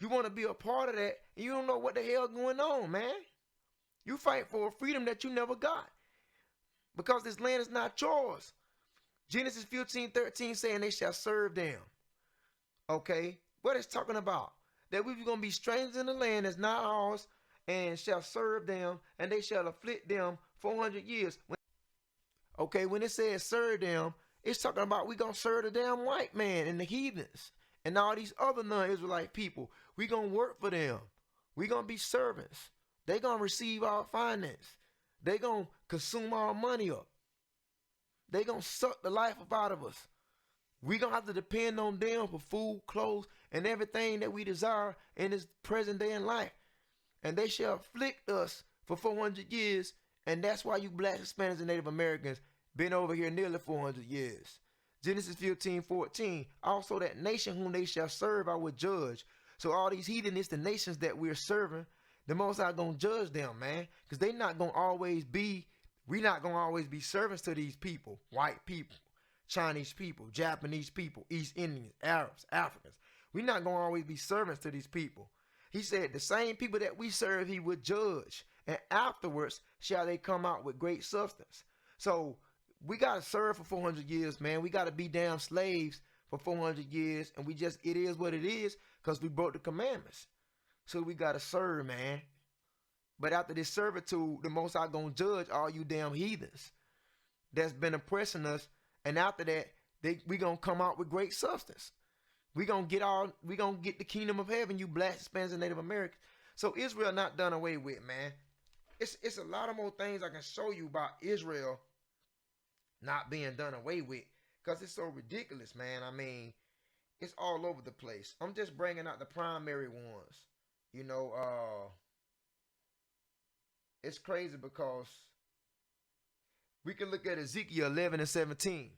You want to be a part of that, and you don't know what the hell going on, man. You fight for a freedom that you never got. Because this land is not yours. Genesis 15:13 saying they shall serve them. Okay? What it's talking about? That we're going to be strangers in the land that's not ours, and shall serve them, and they shall afflict them 400 years. Okay, when it says serve them, it's talking about we going to serve the damn white man and the heathens and all these other non-Israelite people. We going to work for them. We going to be servants. They going to receive our finance. They going to consume our money up. They going to suck the life up out of us. We going to have to depend on them for food, clothes, and everything that we desire in this present day in life. And they shall afflict us for 400 years. And that's why you blacks, Hispanics, and Native Americans been over here nearly 400 years. Genesis 15:14. Also that nation whom they shall serve I will judge. So all these heathenists, the nations that we're serving, the Most High gonna judge them, man. Because we're not gonna always be servants to these people. White people, Chinese people, Japanese people, East Indians, Arabs, Africans. We're not gonna always be servants to these people. He said the same people that we serve he would judge. And afterwards shall they come out with great substance. So we gotta serve for 400 years, man. We gotta be damn slaves for 400 years. And it is what it is, because we broke the commandments. So we gotta serve, man. But after this servitude, the Most High gonna judge all you damn heathens that's been oppressing us. And after that, we gonna come out with great substance. We gonna get the kingdom of heaven, you black, Hispanics, and Native Americans. So Israel not done away with, man. It's a lot of more things I can show you about Israel not being done away with, because it's so ridiculous, man. I mean, it's all over the place. I'm just bringing out the primary ones. You know, it's crazy because we can look at Ezekiel 11:17.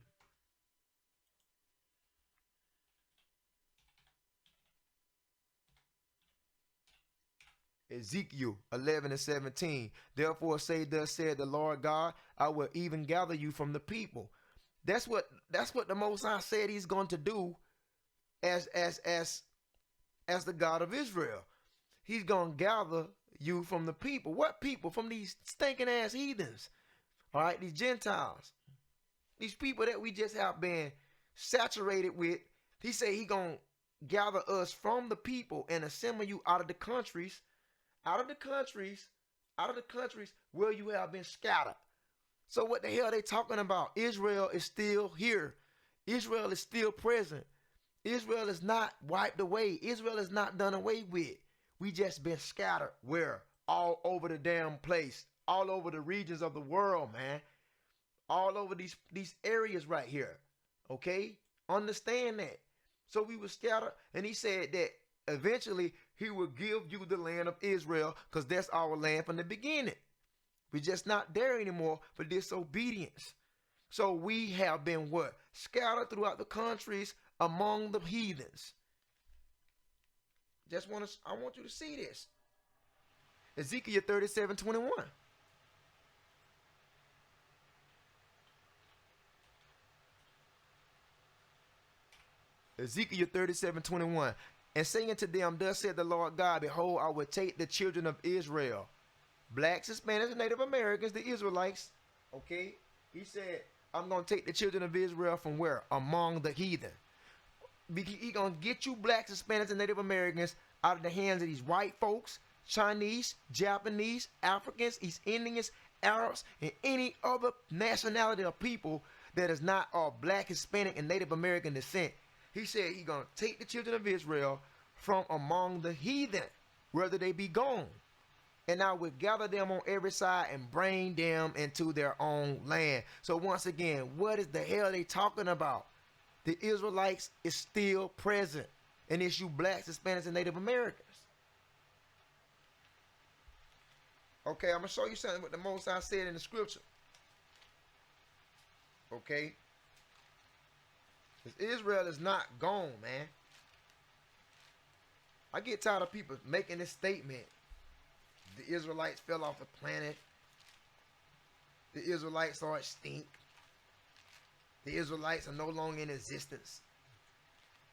Ezekiel 11:17. Therefore say, thus said the Lord God, I will even gather you from the people. That's what the Most High said he's going to do as the God of Israel. He's going to gather you from the people. What people? From these stinking ass heathens. All right, these Gentiles. These people that we just have been saturated with. He said he going to gather us from the people and assemble you out of the countries, out of the countries, out of the countries where you have been scattered. So what the hell are they talking about? Israel is still here. Israel is still present. Israel is not wiped away. Israel is not done away with. We just been scattered. Where? All over the damn place. All over the regions of the world, man. All over these areas right here. Okay? Understand that. So we were scattered, and he said that eventually he will give you the land of Israel, because that's our land from the beginning. We're just not there anymore for disobedience. So we have been what? Scattered throughout the countries among the heathens. I want you to see this. Ezekiel 37:21. Ezekiel 37:21. And saying to them, thus said the Lord God, behold, I will take the children of Israel, blacks, Hispanics, and Native Americans, the Israelites. Okay? He said, I'm going to take the children of Israel from where? Among the heathen. He going to get you blacks, Hispanics, and Native Americans out of the hands of these white folks, Chinese, Japanese, Africans, East Indians, Arabs, and any other nationality of people that is not of black, Hispanic, and Native American descent. He said he's going to take the children of Israel from among the heathen, whether they be gone. And I will gather them on every side and bring them into their own land. So once again, what is the hell they talking about? The Israelites is still present. And it's you blacks, Hispanics, and Native Americans. Okay, I'm going to show you something what the Most High said in the scripture. Okay? Israel is not gone, man. I get tired of people making this statement. The Israelites fell off the planet. The Israelites are extinct. The Israelites are no longer in existence.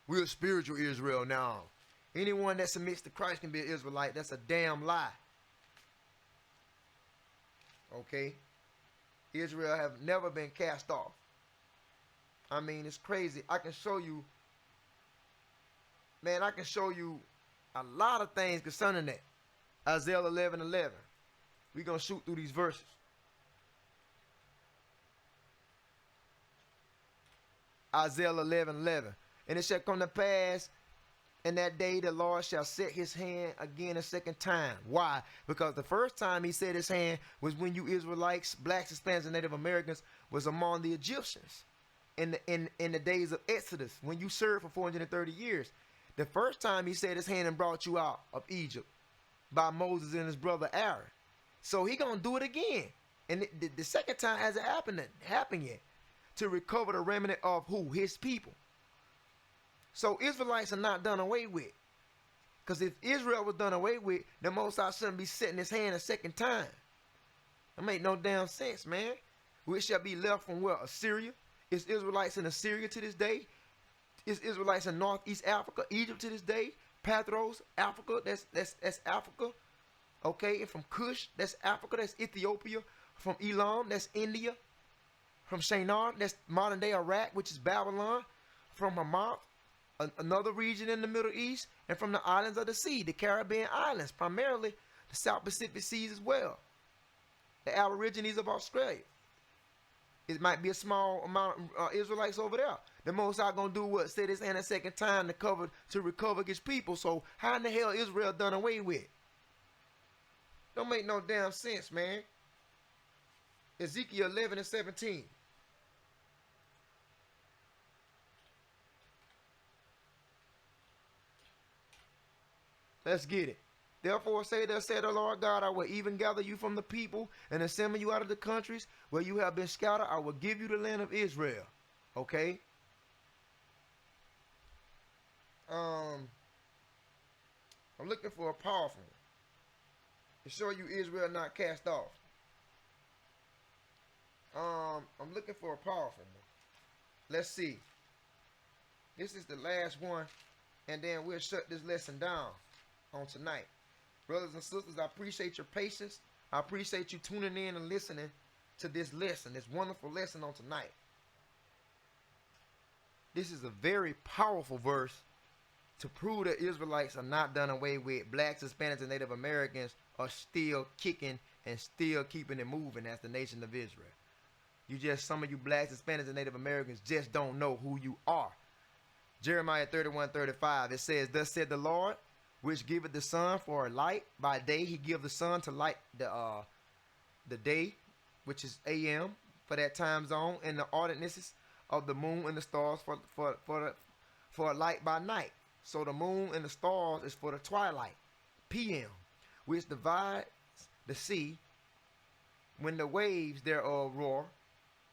We're spiritual Israel now. Anyone that submits to Christ can be an Israelite. That's a damn lie. Okay? Israel have never been cast off. I mean, it's crazy. I can show you, man, I can show you a lot of things concerning that. Isaiah 11:11. We're going to shoot through these verses. Isaiah 11:11. And it shall come to pass in that day the Lord shall set his hand again a second time. Why? Because the first time he set his hand was when you Israelites, blacks, Hispanics, and Native Americans was among the Egyptians in the days of Exodus, when you served for 430 years. The first time he set his hand and brought you out of Egypt by Moses and his brother Aaron. So he gonna do it again. And the second time hasn't happened yet. To recover the remnant of who? His people. So Israelites are not done away with. Because if Israel was done away with, the Most High shouldn't be setting his hand a second time. That make no damn sense, man. Which shall be left from where? Assyria. Is Israelites in Assyria to this day? Is Israelites in Northeast Africa, Egypt to this day? Pathros, Africa, that's Africa. Okay, and from Cush, that's Africa, that's Ethiopia. From Elam, that's India. From Shinar, that's modern day Iraq, which is Babylon. From Hamath, another region in the Middle East. And from the islands of the sea, the Caribbean islands, primarily the South Pacific seas as well. The Aborigines of Australia. It might be a small amount of Israelites over there. The Most High gonna do what? Set his hand a second time to recover his people. So how in the hell Israel done away with? Don't make no damn sense, man. Ezekiel 11:17. Let's get it. Therefore say thus said the Lord God, I will even gather you from the people and assemble you out of the countries where you have been scattered. I will give you the land of Israel. Okay? I'm looking for a powerful one. To show you Israel not cast off. I'm looking for a powerful one. Let's see. This is the last one, and then we'll shut this lesson down on tonight. Brothers and sisters, I appreciate your patience. I appreciate you tuning in and listening to this lesson, this wonderful lesson on tonight. This is a very powerful verse to prove that Israelites are not done away with. Blacks, Hispanics, and Native Americans are still kicking and still keeping it moving as the nation of Israel. Some of you blacks, Hispanics, and Native Americans just don't know who you are. Jeremiah 31:35, it says, "Thus said the Lord, which giveth the sun for a light by day, he give the sun to light the day, which is AM for that time zone, and the ordinances of the moon and the stars for a light by night. So the moon and the stars is for the twilight, PM, which divides the sea when the waves thereof roar."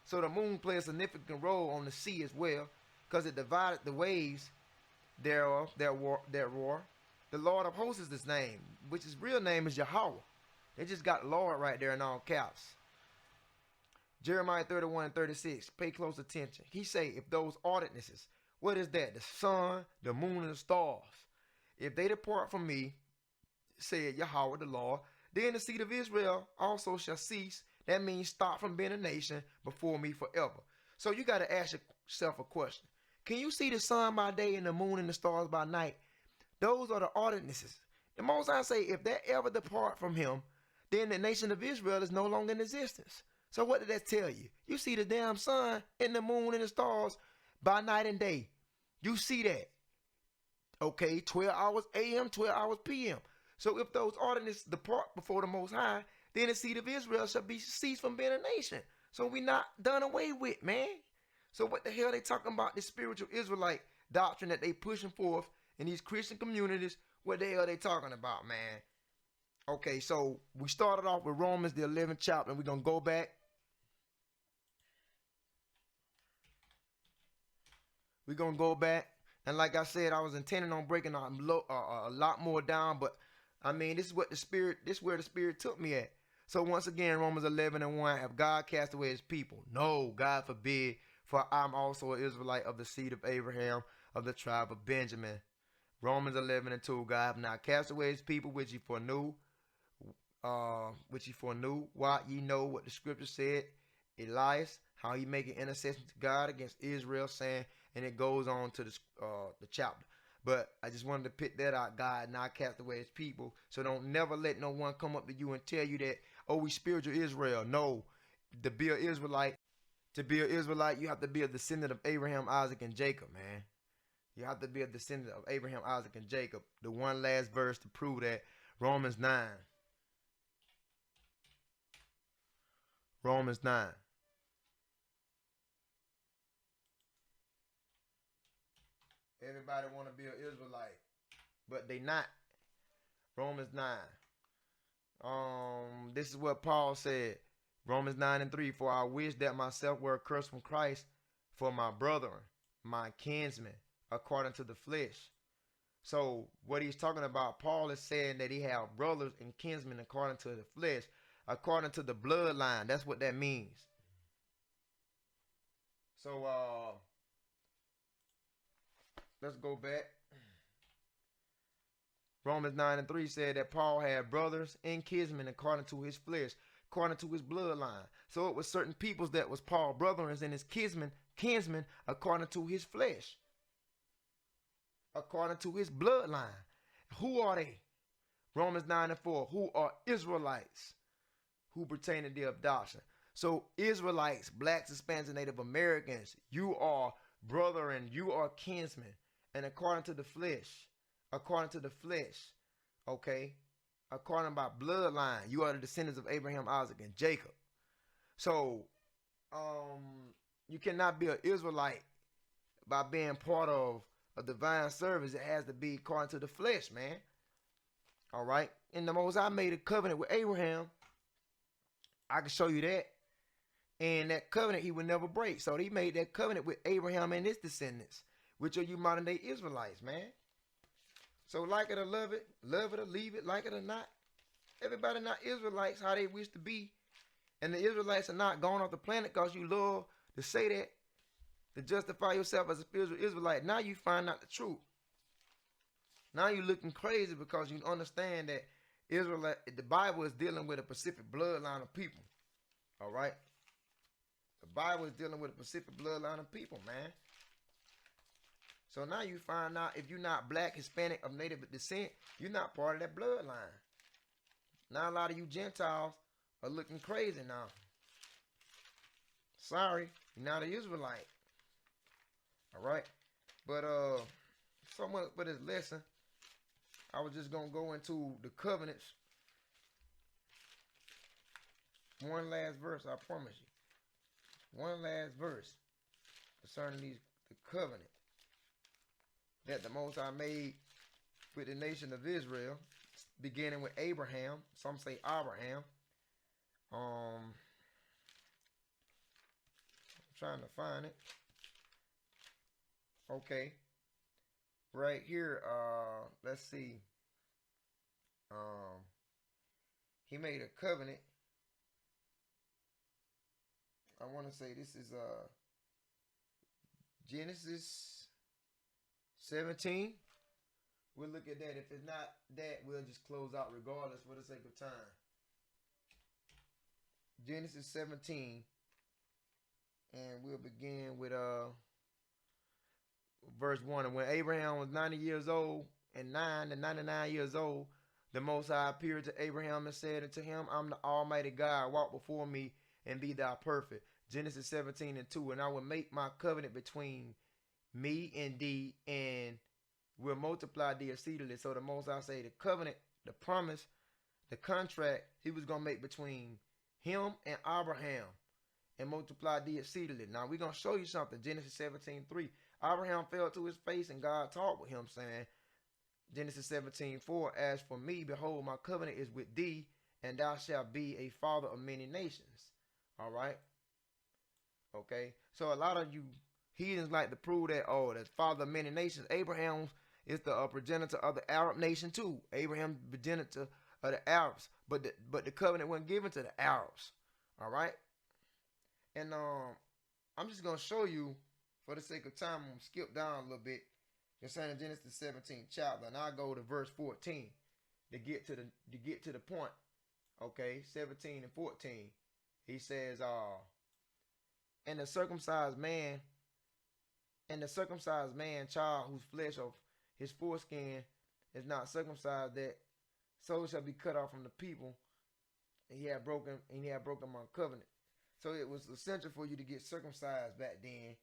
So the moon plays a significant role on the sea as well, because it divided the waves thereof that roar. The Lord of hosts is his name, which his real name is Yahweh. They just got Lord right there in all caps. Jeremiah 31:36, pay close attention. He say, if those ordinances, what is that? The sun, the moon, and the stars. If they depart from me, said Yahweh the Lord, then the seed of Israel also shall cease. That means stop from being a nation before me forever. So you got to ask yourself a question. Can you see the sun by day and the moon and the stars by night? Those are the ordinances. The Most High say, if that ever depart from him, then the nation of Israel is no longer in existence. So what did that tell you? You see the damn sun and the moon and the stars by night and day. You see that. Okay, 12 hours AM, 12 hours PM. So if those ordinances depart before the Most High, then the seed of Israel shall be ceased from being a nation. So we not done away with, man. So what the hell they talking about, this spiritual Israelite doctrine that they pushing forth in these Christian communities? What the hell they talking about, man? Okay, so we started off with Romans, the 11th chapter, and we're going to go back. We're going to go back. And like I said, I was intending on breaking a lot more down, but I mean, this is where the Spirit took me at. So once again, Romans 11:1, have God cast away his people? No, God forbid, for I'm also an Israelite of the seed of Abraham, of the tribe of Benjamin. Romans 11:2, God have not cast away his people, which ye foreknew, why ye know what the scripture said, Elias, how he making intercession to God against Israel, saying, and it goes on to the chapter. But I just wanted to pick that out. God not cast away his people. So don't never let no one come up to you and tell you that, oh, we spiritual Israel. No, to be an Israelite, you have to be a descendant of Abraham, Isaac, and Jacob, man. You have to be a descendant of Abraham, Isaac, and Jacob. The one last verse to prove that, Romans 9. Romans 9. Everybody want to be an Israelite, but they not. Romans 9. This is what Paul said. Romans 9:3. For I wish that myself were accursed from Christ for my brethren, my kinsmen, according to the flesh. So what he's talking about, Paul is saying that he have brothers and kinsmen according to the flesh, according to the bloodline. That's what that means. So let's go back. Romans 9:3 said that Paul had brothers and kinsmen according to his flesh, according to his bloodline. So it was certain peoples that was Paul's brothers and his kinsmen according to his flesh, according to his bloodline. Who are they? Romans 9:4. Who are Israelites? Who pertain to the adoption. So Israelites, blacks, Hispanics, and Native Americans, you are brother and you are kinsmen. And according to the flesh, okay, according by bloodline, you are the descendants of Abraham, Isaac, and Jacob. So, you cannot be an Israelite by being part of a divine service. It has to be according to the flesh, man. All right. And the Most High made a covenant with Abraham. I can show you that. And that covenant he would never break. So he made that covenant with Abraham and his descendants, which are you modern day Israelites, man. So like it or love it or leave it, like it or not. Everybody not Israelites how they wish to be. And the Israelites are not gone off the planet because you love to say that, to justify yourself as a spiritual Israelite. Now you find out the truth. Now you're looking crazy because you understand that Israelite, the Bible is dealing with a specific bloodline of people. All right? The Bible is dealing with a specific bloodline of people, man. So now you find out if you're not black, Hispanic, of native descent, you're not part of that bloodline. Now a lot of you Gentiles are looking crazy now. Sorry, you're not an Israelite. All right? But so much for this lesson. I was just going to go into the covenants. One last verse, I promise you. One last verse concerning the covenant that the Most High made with the nation of Israel, beginning with Abraham. Some say Abraham. I'm trying to find it. Okay. Right here, let's see. He made a covenant. I want to say this is Genesis 17. We'll look at that. If it's not that, we'll just close out regardless for the sake of time. Genesis 17. And we'll begin with verse 1. And when Abraham was 90 years old, and 99 years old, the Most High appeared to Abraham and said unto him, I'm the Almighty God, walk before me and be thou perfect. Genesis 17 and 2. And I will make my covenant between me and thee, and will multiply thee exceedingly. So the Most High say the covenant, the promise, the contract he was going to make between him and Abraham, and multiply thee exceedingly. Now we're going to show you something. Genesis 17:3. Abraham fell to his face, and God talked with him, saying, Genesis 17:4, as for me, behold, my covenant is with thee, and thou shalt be a father of many nations. All right? Okay? So a lot of you heathens like to prove that, oh, the father of many nations. Abraham is the progenitor of the Arab nation too. Abraham progenitor of the Arabs. But the covenant wasn't given to the Arabs. All right? And I'm just going to show you, for the sake of time, I'm going to skip down a little bit concerning Genesis 17th chapter, and I'll go to verse 14 to get to the point. Okay, 17 and 14. He says, and the circumcised man, child whose flesh of his foreskin is not circumcised, that soul shall be cut off from the people, and he had broken my covenant. So it was essential for you to get circumcised back then.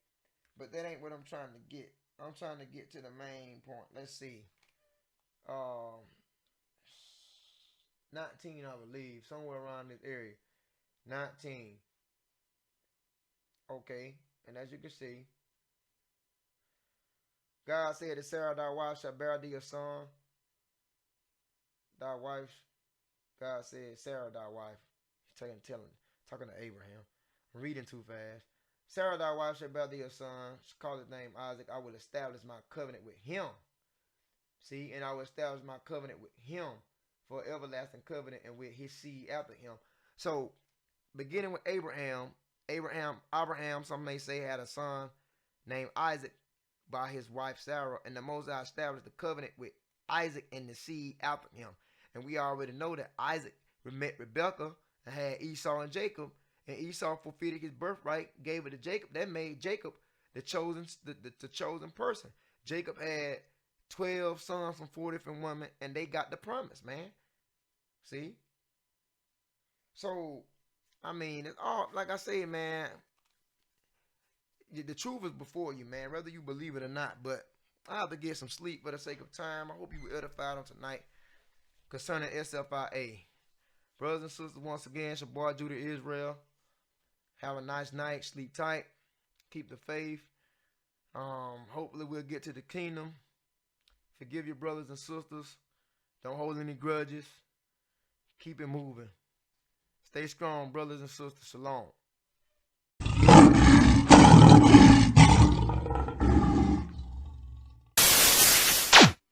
But that ain't what I'm trying to get. I'm trying to get to the main point. Let's see. 19, I believe. Somewhere around this area. 19. Okay. And as you can see, God said to Sarah, thy wife shall bear thee a son. Thy wife, God said, Sarah, thy wife. He's talking to Abraham. I'm reading too fast. Sarah, thy wife, shall bear thee a son. She called his name Isaac. I will establish my covenant with him. See, and I will establish my covenant with him for everlasting covenant, and with his seed after him. So, beginning with Abraham, some may say, had a son named Isaac by his wife Sarah, and the Most High established the covenant with Isaac and the seed after him. And we already know that Isaac met Rebekah and had Esau and Jacob, and Esau fulfilled his birthright, gave it to Jacob. That made Jacob the chosen person. Jacob had 12 sons from 4 different women, and they got the promise, man. See? So, I mean, it's all, like I say, man, the truth is before you, man, whether you believe it or not. But I have to get some sleep for the sake of time. I hope you were edified on tonight concerning S.F.I.A. Brothers and sisters, once again, it's your boy Judah Israel. Have a nice night. Sleep tight. Keep the faith. Hopefully we'll get to the kingdom. Forgive your brothers and sisters. Don't hold any grudges. Keep it moving. Stay strong, brothers and sisters. Shalom.